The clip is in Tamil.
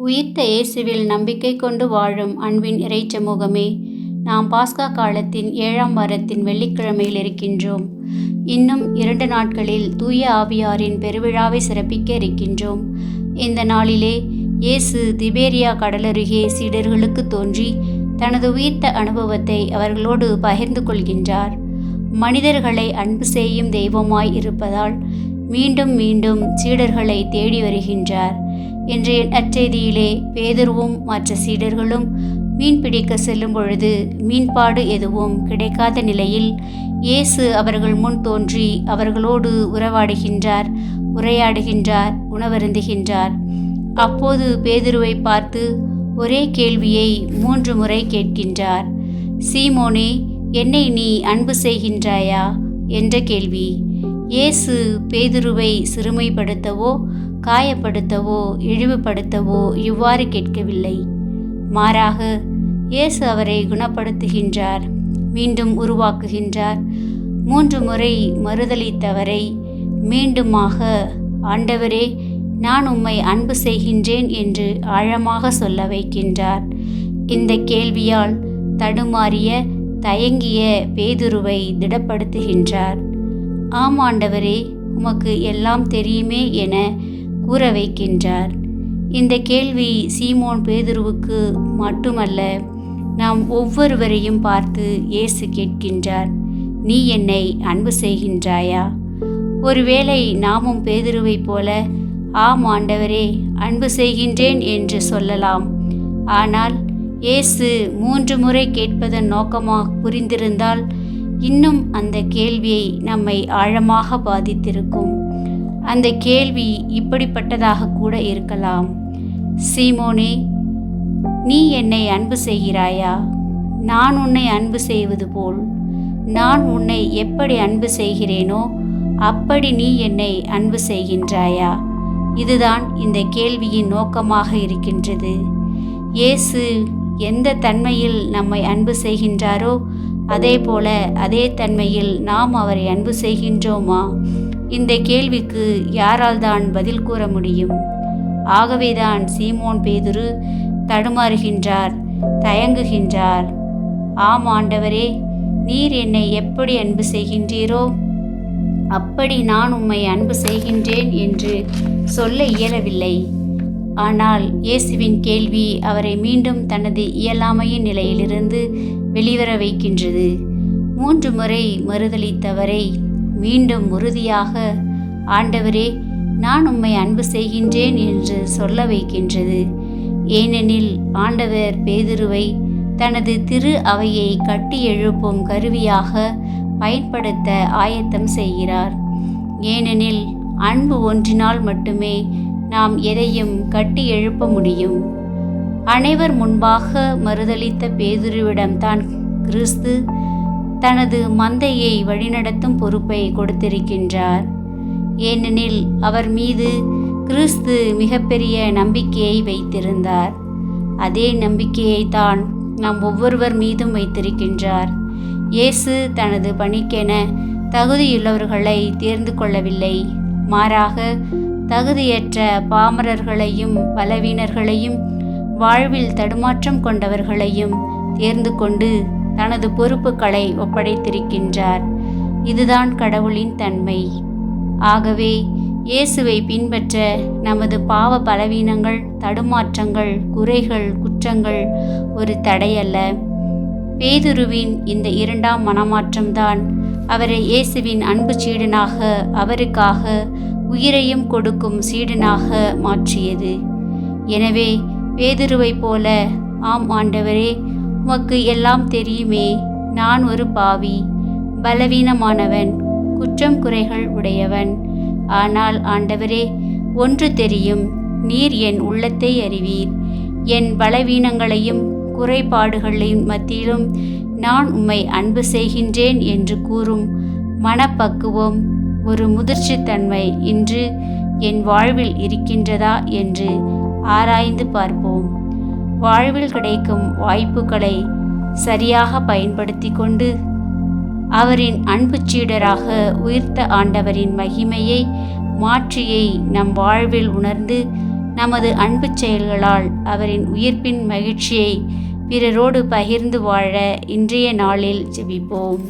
உயிர்த்த இயேசுவில் நம்பிக்கை கொண்டு வாழும் அன்பின் இறைச்சமூகமே, நாம் பாஸ்கா காலத்தின் 7ஆம் வாரத்தின் வெள்ளிக்கிழமையில் இருக்கின்றோம். இன்னும் 2 நாட்களில் தூய ஆவியாரின் பெருவிழாவை சிறப்பிக்க இருக்கின்றோம். இந்த நாளிலே இயேசு திபேரியா கடலருகே சீடர்களுக்கு தோன்றி தனது உயிர்த்த அனுபவத்தை அவர்களோடு பகிர்ந்து கொள்கின்றார். மனிதர்களை அன்பு செய்யும் தெய்வமாய் இருப்பதால் மீண்டும் மீண்டும் சீடர்களை தேடி வருகின்றார். இன்றைய நற்செய்தியிலே பேதுருவும் மற்ற சீடர்களும் மீன் பிடிக்க செல்லும் பொழுது மீன்பாடு எதுவும் கிடைக்காத நிலையில் இயேசு அவர்கள் முன் தோன்றி அவர்களோடு உறவாடுகின்றார், உரையாடுகின்றார், உணவருந்துகின்றார். அப்போது பேதுருவை பார்த்து ஒரே கேள்வியை 3 முறை கேட்கின்றார். சீமோனே, என்னை நீ அன்பு செய்கின்றாயா என்ற கேள்வி. இயேசு பேதுருவை சிறுமைப்படுத்தவோ காயப்படுத்தவோ இழிவுபடுத்தவோ இவ்வாறு கேட்கவில்லை. மாறாக இயேசு அவரை குணப்படுத்துகின்றார், மீண்டும் உருவாக்குகின்றார். 3 முறை மறுதலித்தவரை மீண்டுமாக, ஆண்டவரே, நான் உம்மை அன்பு செய்கின்றேன் என்று ஆழமாக சொல்ல வைக்கின்றார். இந்த கேள்வியால் தடுமாறிய தயங்கிய பேதுருவை திடப்படுத்துகின்றார். ஆம் ஆண்டவரே, உமக்கு எல்லாம் தெரியுமே என கூற வைக்கின்றார். இந்த கேள்வி சீமோன் பேதுருவுக்கு மட்டுமல்ல, நாம் ஒவ்வொருவரையும் பார்த்து இயேசு கேட்கின்றார். நீ என்னை அன்பு செய்கின்றாயா? ஒருவேளை நாமும் பேதுருவைப் போல ஆம் ஆண்டவரே, அன்பு செய்கின்றேன் என்று சொல்லலாம். ஆனால் இயேசு 3 முறை கேட்பதன் நோக்கமாக புரிந்திருந்தால் இன்னும் அந்த கேள்வியை நம்மை ஆழமாக பாதித்திருக்கும். அந்த கேள்வி இப்படிப்பட்டதாக கூட இருக்கலாம். சீமோனே, நீ என்னை அன்பு செய்கிறாயா? நான் உன்னை அன்பு செய்வது போல் நான் உன்னை எப்படி அன்பு செய்கிறேனோ அப்படி நீ என்னை அன்பு செய்கின்றாயா? இதுதான் இந்த கேள்வியின் நோக்கமாக இருக்கின்றது. இயேசு எந்த தன்மையில் நம்மை அன்பு செய்கின்றாரோ அதே போல அதே தன்மையில் நாம் அவரை அன்பு செய்கின்றோமா? இந்த கேள்விக்கு யாரால் தான் பதில் கூற முடியும்? ஆகவேதான் சீமோன் பேதுரு தடுமாறுகின்றார், தயங்குகின்றார். ஆம் ஆண்டவரே, நீர் என்னை எப்படி அன்பு செய்கின்றீரோ அப்படி நான் உம்மை அன்பு செய்கின்றேன் என்று சொல்ல இயலவில்லை. ஆனால் இயேசுவின் கேள்வி அவரை மீண்டும் தனது இயலாமையின் நிலையிலிருந்து வெளிவர வைக்கின்றது. 3 முறை மறுதலித்தவரை மீண்டும் உறுதியாக, ஆண்டவரே, நான் உம்மை அன்பு செய்கின்றேன் என்று சொல்ல வைக்கின்றது. ஏனெனில் ஆண்டவர் பேதுருவை தனது திரு அவையை கட்டி எழுப்பும் கருவியாக பயன்படுத்த ஆயத்தம் செய்கிறார். ஏனெனில் அன்பு ஒன்றினால் மட்டுமே நாம் எதையும் கட்டி எழுப்ப முடியும். அனைவர் முன்பாக மறுதலித்த பேதுருவிடம்தான் கிறிஸ்து தனது மந்தையை வழிநடத்தும் பொறுப்பை கொடுத்திருக்கின்றார். ஏனெனில் அவர் மீது கிறிஸ்து மிகப்பெரிய நம்பிக்கையை வைத்திருந்தார். அதே நம்பிக்கையை தான் நாம் ஒவ்வொருவர் மீதும் வைத்திருக்கின்றார். இயேசு தனது பணிக்கென தகுதியுள்ளவர்களை தேர்ந்து கொள்ளவில்லை. மாறாக தகுதியற்ற பாமரர்களையும் பலவீனர்களையும் வாழ்வில் தடுமாற்றம் கொண்டவர்களையும் தேர்ந்து கொண்டு தனது பொறுப்புகளை ஒப்படைத்திருக்கின்றார். இதுதான் கடவுளின் தன்மை. ஆகவே இயேசுவை பின்பற்ற நமது பாவ பலவீனங்கள், தடுமாற்றங்கள், குறைகள், குற்றங்கள் ஒரு தடையல்ல. பேதுருவின் இந்த 2ஆம் மனமாற்றம்தான் அவரை இயேசுவின் அன்பு சீடனாக, அவருக்காக உயிரையும் கொடுக்கும் சீடனாக மாற்றியது. எனவே பேதுருவைப் போல, ஆம் ஆண்டவரே, உமக்கு எல்லாம் தெரியுமே, நான் ஒரு பாவி, பலவீனமானவன், குற்றம் குறைகள் உடையவன். ஆனால் ஆண்டவரே, ஒன்று தெரியும், நீர் என் உள்ளத்தை அறிவீர். என் பலவீனங்களையும் குறைபாடுகளின் மத்தியிலும் நான் உம்மை அன்பு செய்கின்றேன் என்று கூறும் மனப்பக்குவம், ஒரு முதிர்ச்சித்தன்மை இன்று என் வாழ்வில் இருக்கின்றதா என்று ஆராய்ந்து பார்ப்போம். வாழ்வில் கிடைக்கும் வாய்ப்புகளை சரியாக பயன்படுத்தி கொண்டு அவரின் அன்பு சீடராக உயிர்த்த ஆண்டவரின் மகிமையை, மாட்சியை நம் வாழ்வில் உணர்ந்து நமது அன்பு செயல்களால் அவரின் உயிர்ப்பின் மகிழ்ச்சியை பிறரோடு பகிர்ந்து வாழ இன்றைய நாளில் ஜெபிப்போம்.